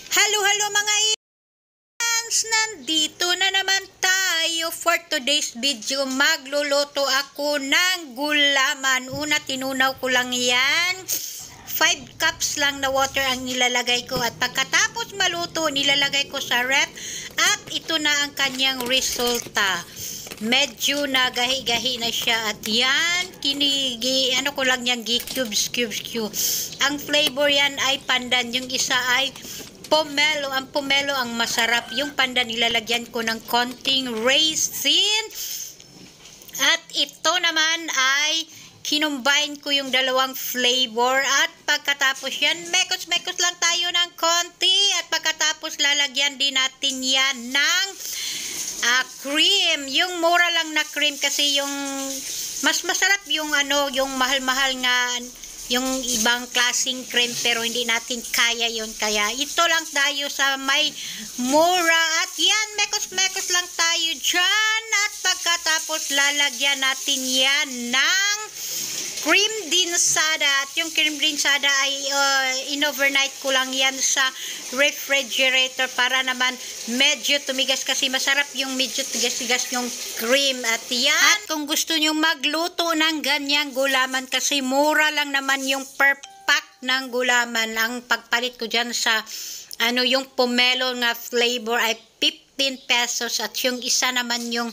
Hello mga ians! Nandito na naman tayo for today's video. Magluluto ako ng gulaman. Una, tinunaw ko lang yan. 5 cups lang na water ang nilalagay ko. At pagkatapos maluto, nilalagay ko sa ref. At ito na ang kanyang resulta. Medyo nagahi-gahi na siya. At yan, ano ko lang yan, cubes. Ang flavor yan ay pandan. Yung isa ay pomelo. Ang pomelo ang masarap. Yung pandan nilalagyan ko ng konting raisin. At ito naman ay kinumbine ko yung dalawang flavor. At pagkatapos yan, mekos lang tayo ng konti. At pagkatapos lalagyan din natin yan ng cream. Yung mura lang na cream kasi yung mas masarap yung yung mahal-mahal nga yung ibang klaseng cream, pero hindi natin kaya yon. Kaya ito lang tayo sa may mura. At yan, mekos lang tayo dyan. At pagkatapos lalagyan natin yan ng cream dinsada. At yung cream dinsada ay in-overnight ko lang yan sa refrigerator para naman medyo tumigas, kasi masarap yung medyo tigas-tigas yung cream. At yan, at kung gusto nyo magluto ng ganyang gulaman, kasi mura lang naman yung per pack ng gulaman. Ang pagpalit ko dyan sa yung pomelo nga flavor ay 15 pesos. At yung isa naman yung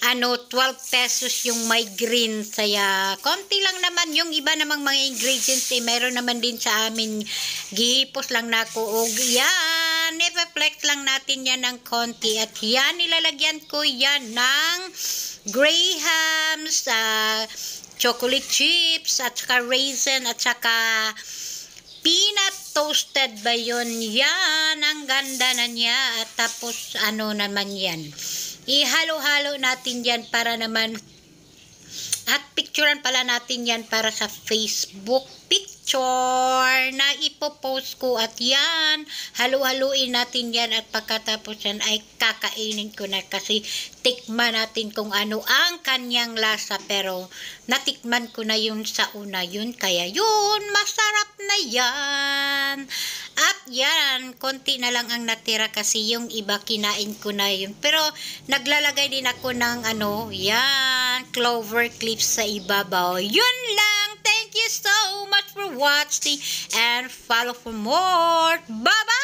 12 pesos yung may green. Kaya konti lang naman. Yung iba namang mga ingredients mayroon naman din sa amin. Gihipos lang na ako. O yan, i-flex lang natin yan ng konti. At yan, nilalagyan ko yan ng grahams, chocolate chips, at saka raisin, at saka peanut toasted ba yun? Yan, ang ganda na niya. At tapos naman yan, ihalo-halo natin yan para naman, at picturean pala natin yan para sa Facebook picture na ipopost ko. At yan, halu-haluin natin yan. At pagkatapos yan ay kakainin ko na, kasi tikman natin kung ano ang kanyang lasa. Pero natikman ko na yun sa una yun, kaya yun, masarap na yan. At yan, konti na lang ang natira kasi yung iba kinain ko na yun. Pero naglalagay din ako ng yan, clover clips sa ibabaw. Yun lang. Thank you so much for watching and follow for more. Bye-bye!